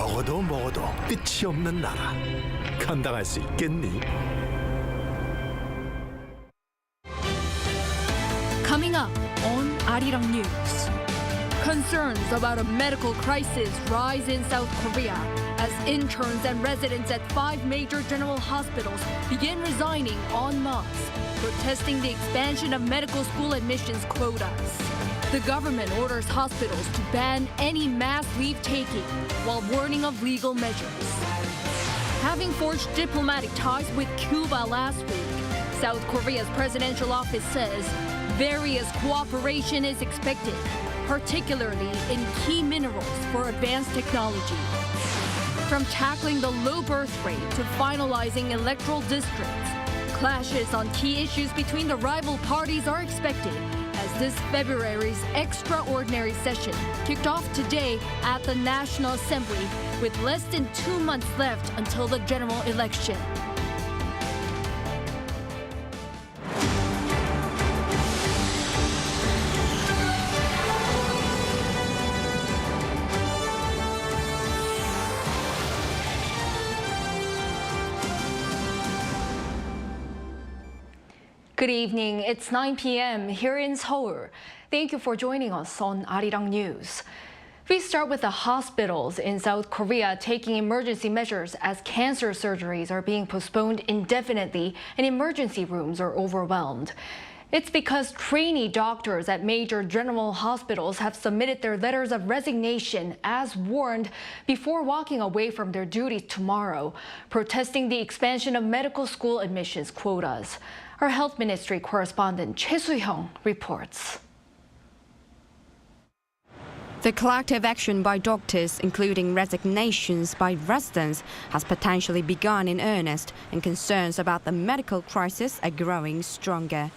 먹어도 끝이 없는 나라. 감당할 수 있겠니? Coming up on Arirang News. Concerns about a medical crisis rise in South Korea as interns and residents at 5 major general hospitals begin resigning en masse, protesting the expansion of medical school admissions quotas. The government orders hospitals to ban any mass leave-taking while warning of legal measures. Having forged diplomatic ties with Cuba last week, South Korea's presidential office says various cooperation is expected, particularly in key minerals for advanced technology. From tackling the low birth rate to finalizing electoral districts, clashes on key issues between the rival parties are expected as this February's extraordinary session kicked off today at the National Assembly with less than 2 months left until the general election. Good evening. It's 9 p.m. here in Seoul. Thank you for joining us on Arirang News. We start with the hospitals in South Korea taking emergency measures as cancer surgeries are being postponed indefinitely and emergency rooms are overwhelmed. It's because trainee doctors at major general hospitals have submitted their letters of resignation as warned before walking away from their duties tomorrow, protesting the expansion of medical school admissions quotas. Our Health Ministry correspondent Choi Soo-hyung reports. The collective action by doctors, including resignations by residents, has potentially begun in earnest, and concerns about the medical crisis are growing stronger.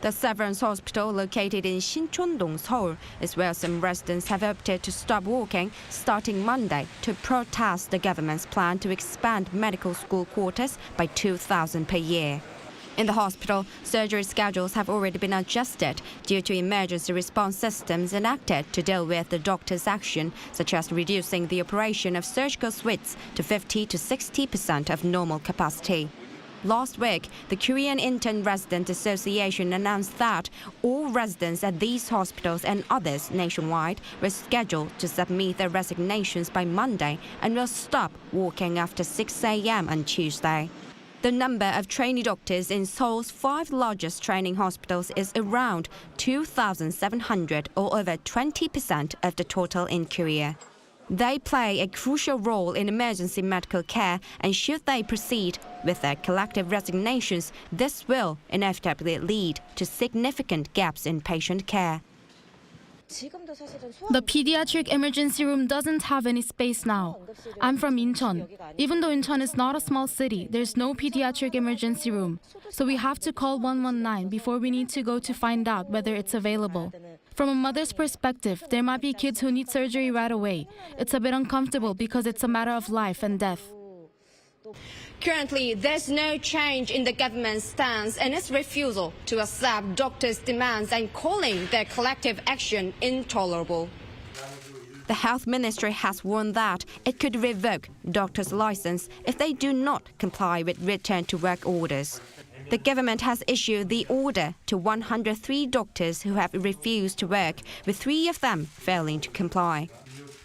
The Severance Hospital, located in Sinchon-dong, Seoul, is where some residents have opted to stop working starting Monday to protest the government's plan to expand medical school quotas by 2,000 per year. In the hospital, surgery schedules have already been adjusted due to emergency response systems enacted to deal with the doctor's action, such as reducing the operation of surgical suites to 50 to 60% of normal capacity. Last week, the Korean Intern Resident Association announced that all residents at these hospitals and others nationwide were scheduled to submit their resignations by Monday and will stop working after 6 a.m. on Tuesday. The number of trainee doctors in Seoul's 5 largest training hospitals is around 2,700, or over 20% of the total in Korea. They play a crucial role in emergency medical care, and should they proceed with their collective resignations, this will inevitably lead to significant gaps in patient care. The pediatric emergency room doesn't have any space now. I'm from Incheon. Even though Incheon is not a small city, there's no pediatric emergency room. So we have to call 119 before we need to go to find out whether it's available. From a mother's perspective, there might be kids who need surgery right away. It's a bit uncomfortable because it's a matter of life and death. Currently, there's no change in the government's stance and its refusal to accept doctors' demands and calling their collective action intolerable. The Health Ministry has warned that it could revoke doctors' license if they do not comply with return-to-work orders. The government has issued the order to 103 doctors who have refused to work, with 3 of them failing to comply.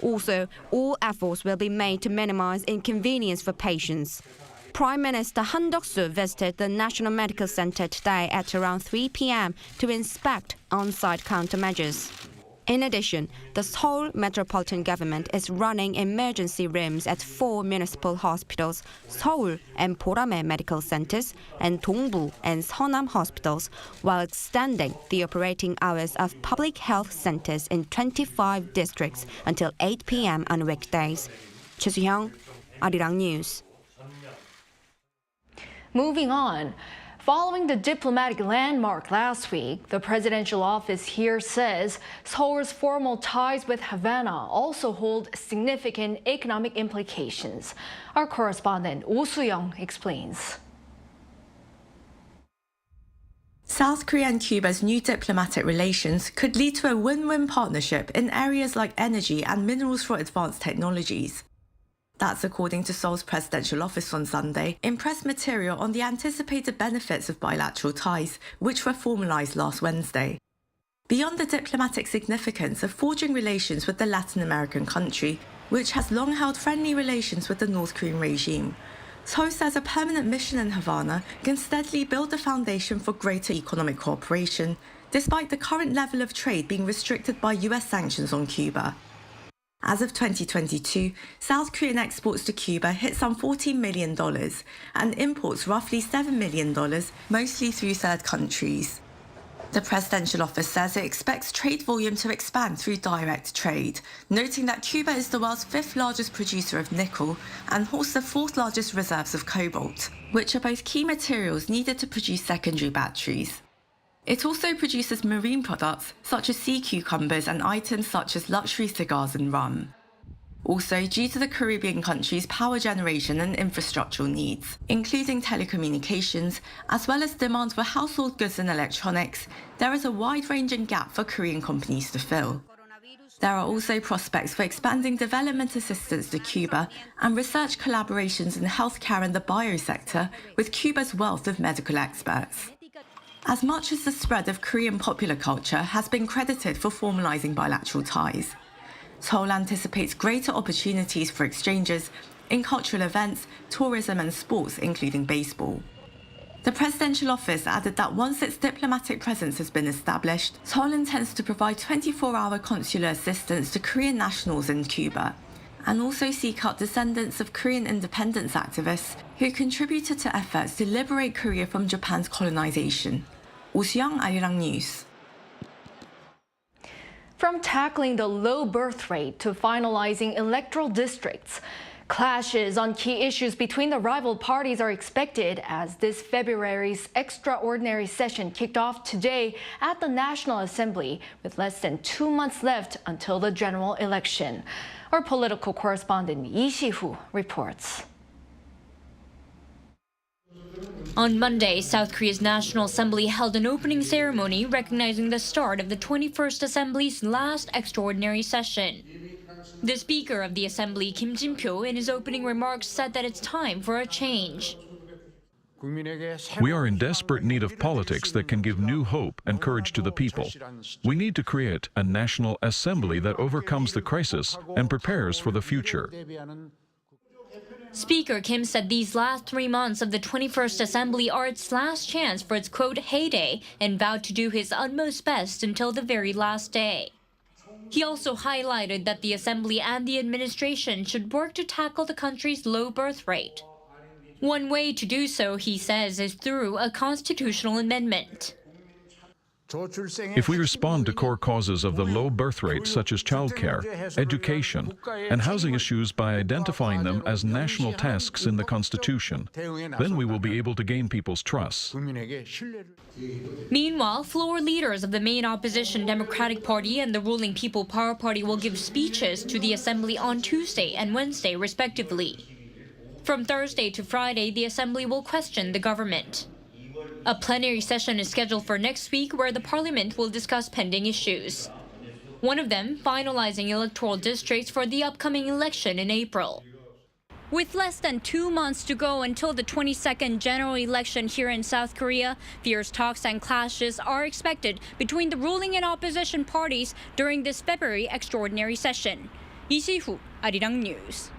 Also, all efforts will be made to minimize inconvenience for patients. Prime Minister Han Duck-soo visited the National Medical Center today at around 3 p.m. to inspect on-site countermeasures. In addition, the Seoul Metropolitan Government is running emergency rooms at 4 municipal hospitals, Seoul and Porame Medical Centers, and Dongbu and Seonam hospitals, while extending the operating hours of public health centers in 25 districts until 8 p.m. on weekdays. Choi Soo-hyung, Arirang News. Moving on. Following the diplomatic landmark last week, the presidential office here says Seoul's formal ties with Havana also hold significant economic implications. Our correspondent Oh Soo-young explains. South Korea and Cuba's new diplomatic relations could lead to a win-win partnership in areas like energy and minerals for advanced technologies. That's according to Seoul's presidential office on Sunday, in press material on the anticipated benefits of bilateral ties, which were formalised last Wednesday. Beyond the diplomatic significance of forging relations with the Latin American country, which has long held friendly relations with the North Korean regime, Seoul says a permanent mission in Havana can steadily build the foundation for greater economic cooperation, despite the current level of trade being restricted by US sanctions on Cuba. As of 2022, South Korean exports to Cuba hit some $14 million and imports roughly $7 million, mostly through third countries. The presidential office says it expects trade volume to expand through direct trade, noting that Cuba is the world's 5th largest producer of nickel and holds the 4th largest reserves of cobalt, which are both key materials needed to produce secondary batteries. It also produces marine products such as sea cucumbers and items such as luxury cigars and rum. Also, due to the Caribbean country's power generation and infrastructural needs, including telecommunications, as well as demand for household goods and electronics, there is a wide-ranging gap for Korean companies to fill. There are also prospects for expanding development assistance to Cuba and research collaborations in healthcare and the biosector with Cuba's wealth of medical experts. As much as the spread of Korean popular culture has been credited for formalizing bilateral ties, Seoul anticipates greater opportunities for exchanges in cultural events, tourism and sports, including baseball. The presidential office added that once its diplomatic presence has been established, Seoul intends to provide 24-hour consular assistance to Korean nationals in Cuba, and also seek out descendants of Korean independence activists who contributed to efforts to liberate Korea from Japan's colonization. Seoul, Arirang News. From tackling the low birth rate to finalizing electoral districts, clashes on key issues between the rival parties are expected as this February's extraordinary session kicked off today at the National Assembly with less than 2 months left until the general election. Our political correspondent Lee Si-hu reports. On Monday, South Korea's National Assembly held an opening ceremony recognizing the start of the 21st Assembly's last extraordinary session. The Speaker of the Assembly, Kim Jin-pyo, in his opening remarks said that it's time for a change. We are in desperate need of politics that can give new hope and courage to the people. We need to create a National Assembly that overcomes the crisis and prepares for the future. Speaker Kim said these last 3 months of the 21st Assembly are its last chance for its, quote, heyday, and vowed to do his utmost best until the very last day. He also highlighted that the Assembly and the administration should work to tackle the country's low birth rate. One way to do so, he says, is through a constitutional amendment. If we respond to core causes of the low birth rate, such as childcare, education, and housing issues by identifying them as national tasks in the Constitution, then we will be able to gain people's trust. Meanwhile, floor leaders of the main opposition Democratic Party and the ruling People Power Party will give speeches to the Assembly on Tuesday and Wednesday, respectively. From Thursday to Friday, the Assembly will question the government. A plenary session is scheduled for next week where the parliament will discuss pending issues. One of them, finalizing electoral districts for the upcoming election in April. With less than 2 months to go until the 22nd general election here in South Korea, fierce talks and clashes are expected between the ruling and opposition parties during this February extraordinary session. Lee Si-hu, Arirang News.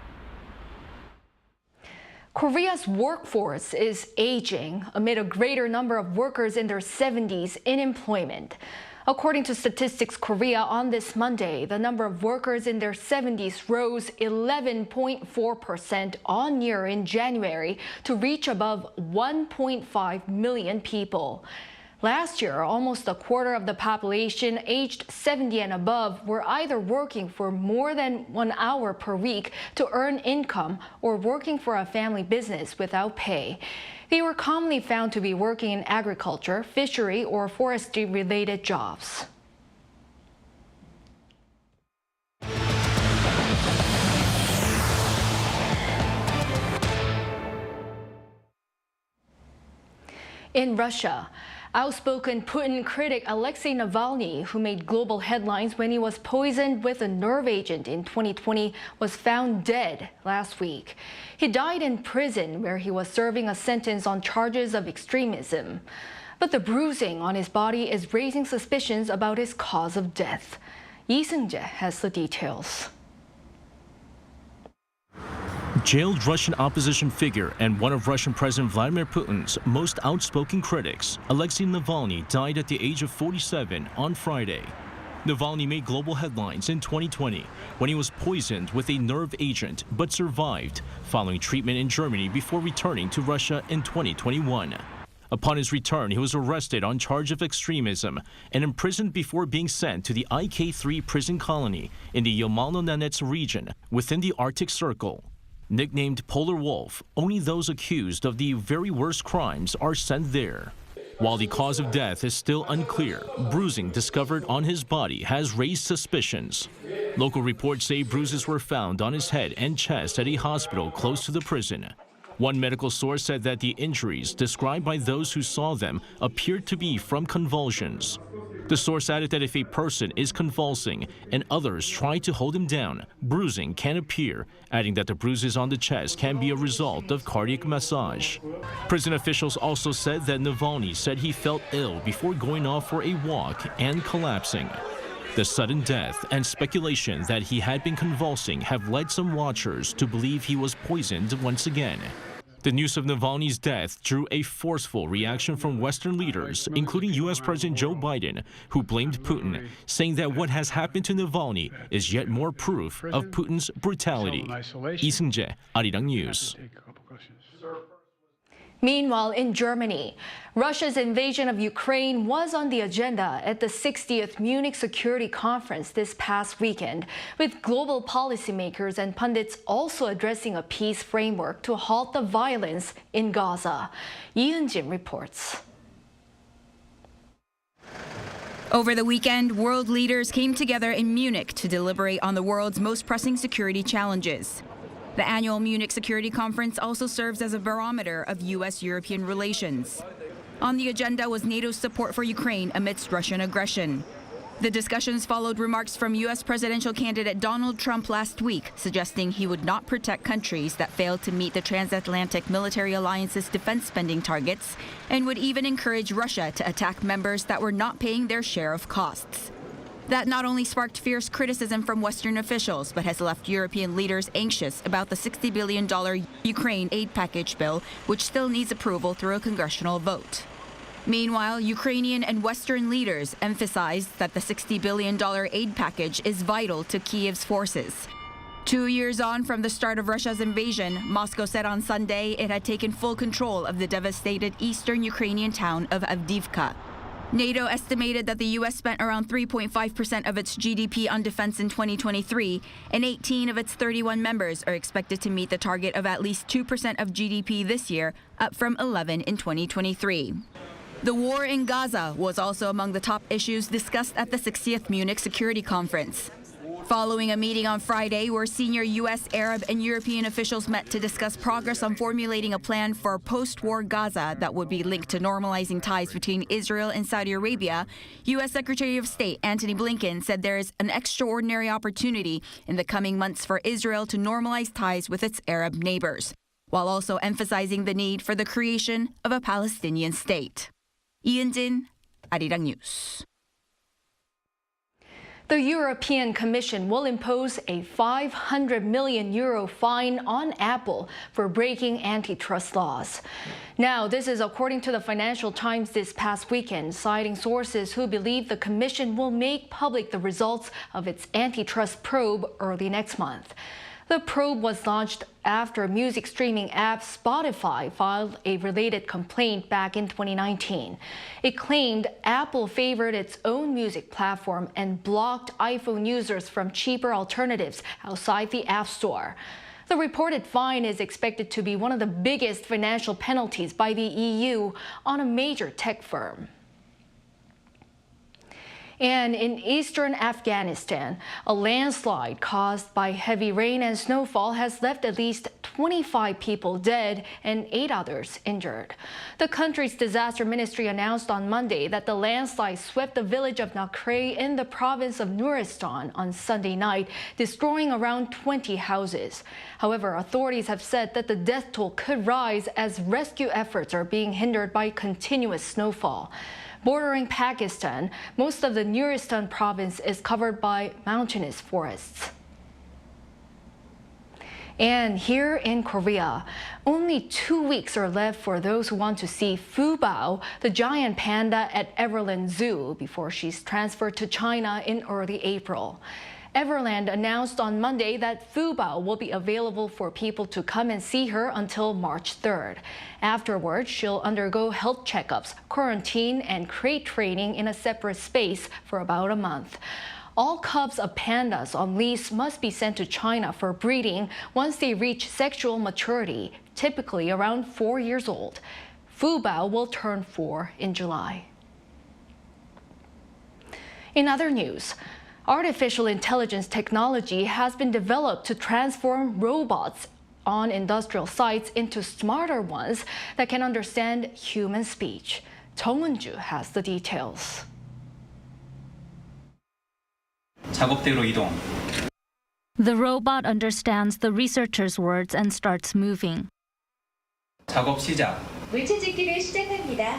Korea's workforce is aging amid a greater number of workers in their 70s in employment. According to Statistics Korea, on this Monday, the number of workers in their 70s rose 11.4% on year in January to reach above 1.5 million people. Last year, almost a quarter of the population aged 70 and above were either working for more than 1 hour per week to earn income or working for a family business without pay. They were commonly found to be working in agriculture, fishery, or forestry-related jobs. In Russia, Outspoken Putin critic Alexei Navalny, who made global headlines when he was poisoned with a nerve agent in 2020, was found dead last week. He died in prison where he was serving a sentence on charges of extremism. But the bruising on his body is raising suspicions about his cause of death. Lee Seung-jae has the details. Jailed Russian opposition figure and one of Russian President Vladimir Putin's most outspoken critics, Alexei Navalny, died at the age of 47 on Friday. Navalny made global headlines in 2020 when he was poisoned with a nerve agent but survived following treatment in Germany before returning to Russia in 2021. Upon his return, he was arrested on charge of extremism and imprisoned before being sent to the IK-3 prison colony in the Yamalo-Nenets region within the Arctic Circle. Nicknamed Polar Wolf, only those accused of the very worst crimes are sent there. While the cause of death is still unclear, bruising discovered on his body has raised suspicions. Local reports say bruises were found on his head and chest at a hospital close to the prison. One medical source said that the injuries described by those who saw them appeared to be from convulsions. The source added that if a person is convulsing and others try to hold him down, bruising can appear, adding that the bruises on the chest can be a result of cardiac massage. Prison officials also said that Navalny said he felt ill before going off for a walk and collapsing. The sudden death and speculation that he had been convulsing have led some watchers to believe he was poisoned once again. The news of Navalny's death drew a forceful reaction from Western leaders, including U.S. President Joe Biden, who blamed Putin, saying that what has happened to Navalny is yet more proof of Putin's brutality. Lee Seung-jae, Arirang News. Meanwhile, in Germany, Russia's invasion of Ukraine was on the agenda at the 60th Munich Security Conference this past weekend, with global policymakers and pundits also addressing a peace framework to halt the violence in Gaza. Lee Eun-jin reports. Over the weekend, world leaders came together in Munich to deliberate on the world's most pressing security challenges. The annual Munich Security Conference also serves as a barometer of U.S.-European relations. On the agenda was NATO's support for Ukraine amidst Russian aggression. The discussions followed remarks from U.S. presidential candidate Donald Trump last week, suggesting he would not protect countries that failed to meet the transatlantic military alliance's defense spending targets and would even encourage Russia to attack members that were not paying their share of costs. That not only sparked fierce criticism from Western officials, but has left European leaders anxious about the $60 billion Ukraine aid package bill, which still needs approval through a congressional vote. Meanwhile, Ukrainian and Western leaders emphasized that the $60 billion aid package is vital to Kiev's forces. 2 years on from the start of Russia's invasion, Moscow said on Sunday it had taken full control of the devastated eastern Ukrainian town of Avdiivka. NATO estimated that the U.S. spent around 3.5% of its GDP on defense in 2023, and 18 of its 31 members are expected to meet the target of at least 2% of GDP this year, up from 11 in 2023. The war in Gaza was also among the top issues discussed at the 60th Munich Security Conference. Following a meeting on Friday where senior U.S., Arab, and European officials met to discuss progress on formulating a plan for post-war Gaza that would be linked to normalizing ties between Israel and Saudi Arabia, U.S. Secretary of State Antony Blinken said there is an extraordinary opportunity in the coming months for Israel to normalize ties with its Arab neighbors, while also emphasizing the need for the creation of a Palestinian state. Lee Eun-jin, Arirang News. The European Commission will impose a €500 million fine on Apple for breaking antitrust laws. Now, this is according to the Financial Times this past weekend, citing sources who believe the Commission will make public the results of its antitrust probe early next month. The probe was launched after music streaming app Spotify filed a related complaint back in 2019. It claimed Apple favored its own music platform and blocked iPhone users from cheaper alternatives outside the App Store. The reported fine is expected to be one of the biggest financial penalties by the EU on a major tech firm. And in eastern Afghanistan, a landslide caused by heavy rain and snowfall has left at least 25 people dead and 8 others injured. The country's disaster ministry announced on Monday that the landslide swept the village of Nakray in the province of Nuristan on Sunday night, destroying around 20 houses. However, authorities have said that the death toll could rise as rescue efforts are being hindered by continuous snowfall. Bordering Pakistan, most of the Nuristan province is covered by mountainous forests. And here in Korea, only 2 weeks are left for those who want to see Fu Bao, the giant panda at Everland Zoo, before she's transferred to China in early April. Everland announced on Monday that Fu Bao will be available for people to come and see her until March 3rd. Afterwards, she'll undergo health checkups, quarantine, and crate training in a separate space for about a month. All cubs of pandas on lease must be sent to China for breeding once they reach sexual maturity, typically around 4 years old. Fu Bao will turn 4 in July. In other news, artificial intelligence technology has been developed to transform robots on industrial sites into smarter ones that can understand human speech. Jung Eun-ju has the details. 작업대로 이동. The robot understands the researcher's words and starts moving. 작업 시작. 물체짓기를 시작합니다.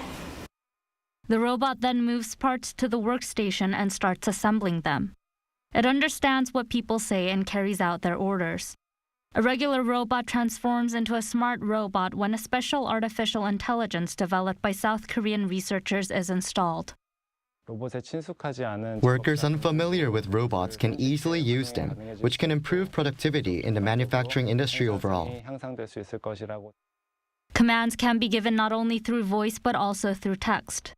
The robot then moves parts to the workstation and starts assembling them. It understands what people say and carries out their orders. A regular robot transforms into a smart robot when a special artificial intelligence developed by South Korean researchers is installed. Workers unfamiliar with robots can easily use them, which can improve productivity in the manufacturing industry overall. Commands can be given not only through voice but also through text.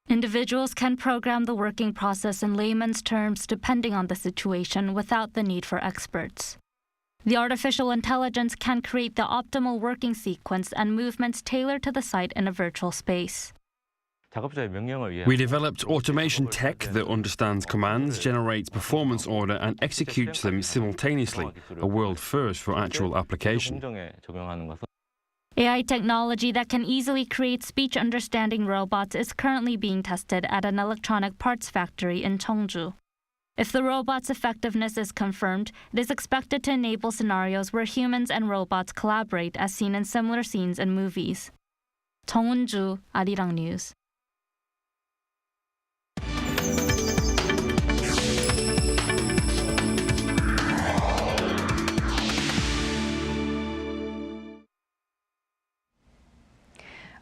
Individuals can program the working process in layman's terms depending on the situation without the need for experts. The artificial intelligence can create the optimal working sequence and movements tailored to the site in a virtual space. We developed automation tech that understands commands, generates performance order, and executes them simultaneously, a world first for actual application. AI technology that can easily create speech-understanding robots is currently being tested at an electronic parts factory in Cheongju. If the robot's effectiveness is confirmed, it is expected to enable scenarios where humans and robots collaborate as seen in similar scenes in movies. Jung Eun-ju, Arirang News.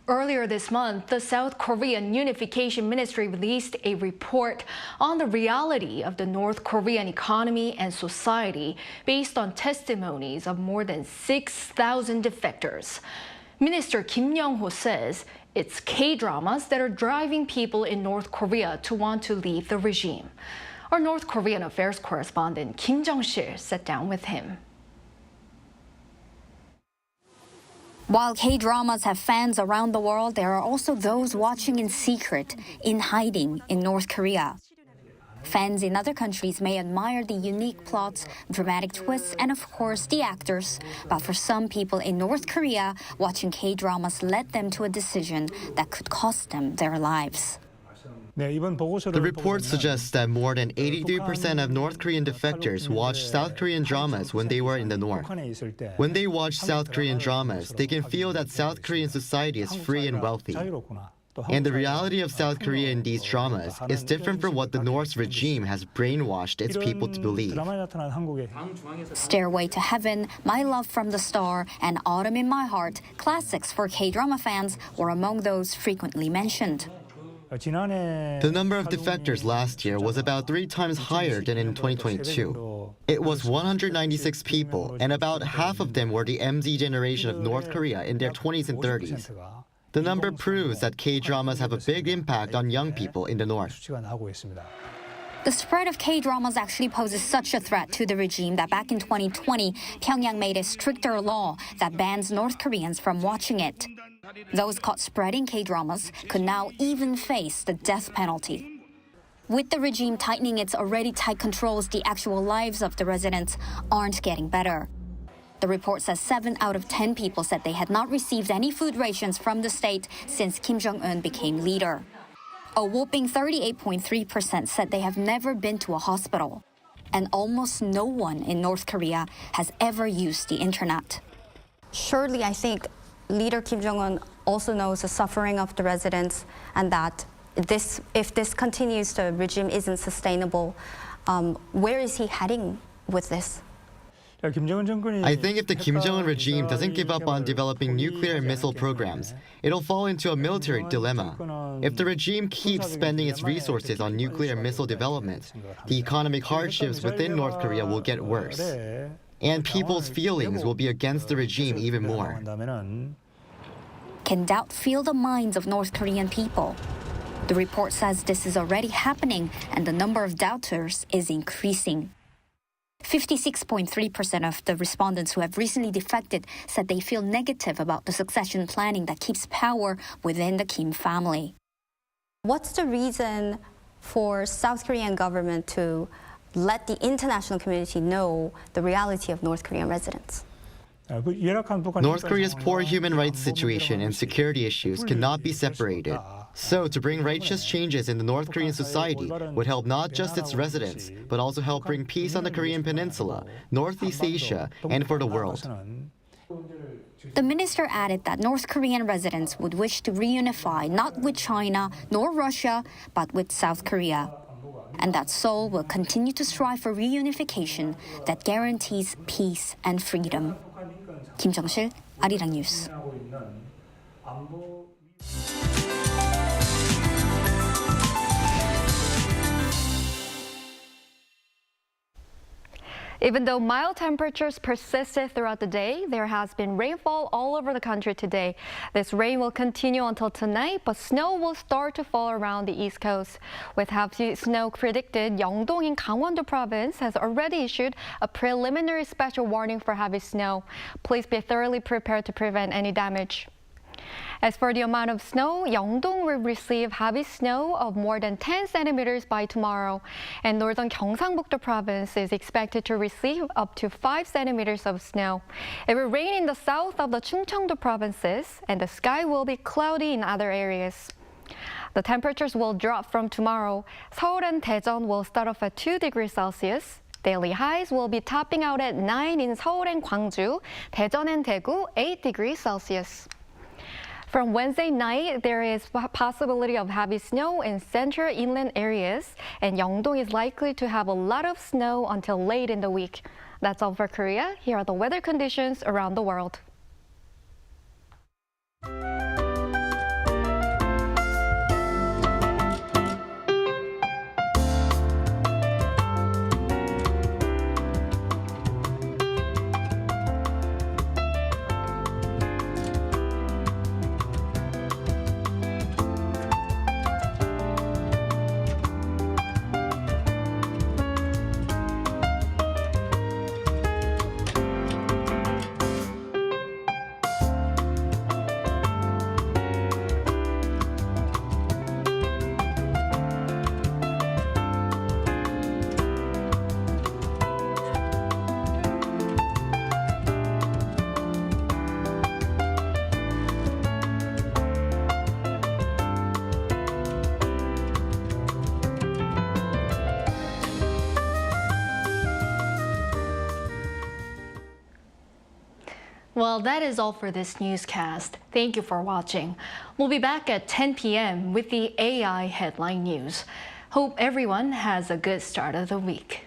Earlier this month, the South Korean Unification Ministry released a report on the reality of the North Korean economy and society based on testimonies of more than 6,000 defectors. Minister Kim Young-ho says it's K-dramas that are driving people in North Korea to want to leave the regime. Our North Korean affairs correspondent Kim Jung-sil sat down with him. While K-dramas have fans around the world, there are also those watching in secret, in hiding in North Korea. Fans in other countries may admire the unique plots, dramatic twists, and of course the actors. But for some people in North Korea, watching K-dramas led them to a decision that could cost them their lives. The report suggests that more than 83% of North Korean defectors watched South Korean dramas when they were in the North. When they watch South Korean dramas, they can feel that South Korean society is free and wealthy. And the reality of South Korea in these dramas is different from what the North's regime has brainwashed its people to believe. Stairway to Heaven, My Love from the Star, and Autumn in My Heart, classics for K-drama fans, were among those frequently mentioned. The number of defectors last year was about 3 times higher than in 2022. It was 196 people, and about half of them were the MZ generation of North Korea in their 20s and 30s. The number proves that K-dramas have a big impact on young people in the North. The spread of K-dramas actually poses such a threat to the regime that back in 2020, Pyongyang made a stricter law that bans North Koreans from watching it. Those caught spreading K-dramas could now even face the death penalty. With the regime tightening its already tight controls, the actual lives of the residents aren't getting better. The report says 7 out of 10 people said they had not received any food rations from the state since Kim Jong-un became leader. A whopping 38.3% said they have never been to a hospital. And almost no one in North Korea has ever used the internet. Surely, I think leader Kim Jong-un also knows the suffering of the residents, and that if this continues, the regime isn't sustainable. Where is he heading with this? I think if the Kim Jong-un regime doesn't give up on developing nuclear and missile programs, it'll fall into a military dilemma. If the regime keeps spending its resources on nuclear and missile development, the economic hardships within North Korea will get worse. And people's feelings will be against the regime even more. Can doubt fill the minds of North Korean people? The report says this is already happening, and the number of doubters is increasing. 56.3% of the respondents who have recently defected said they feel negative about the succession planning that keeps power within the Kim family. What's the reason for South Korean government to let the international community know the reality of North Korean residents? North Korea's poor human rights situation and security issues cannot be separated. So, to bring righteous changes in the North Korean society would help not just its residents, but also help bring peace on the Korean Peninsula, Northeast Asia, and for the world. The minister added that North Korean residents would wish to reunify not with China nor Russia, but with South Korea. And that Seoul will continue to strive for reunification that guarantees peace and freedom. Kim Jong-sil, Arirang News. Even though mild temperatures persisted throughout the day, there has been rainfall all over the country today. This rain will continue until tonight, but snow will start to fall around the East Coast. With heavy snow predicted, Yeongdong in Gangwon-do province has already issued a preliminary special warning for heavy snow. Please be thoroughly prepared to prevent any damage. As for the amount of snow, Yeongdong will receive heavy snow of more than 10 centimeters by tomorrow, and northern Gyeongsang-buk-do province is expected to receive up to 5 centimeters of snow. It will rain in the south of the Chungcheong-do provinces, and the sky will be cloudy in other areas. The temperatures will drop from tomorrow. Seoul and Daejeon will start off at 2 degrees Celsius. Daily highs will be topping out at 9 in Seoul and Gwangju, Daejeon and Daegu 8 degrees Celsius. From Wednesday night, there is a possibility of heavy snow in central inland areas, and Yeongdong is likely to have a lot of snow until late in the week. That's all for Korea. Here are the weather conditions around the world. Well, that is all for this newscast. Thank you for watching. We'll be back at 10 p.m. with the AI headline news. Hope everyone has a good start of the week.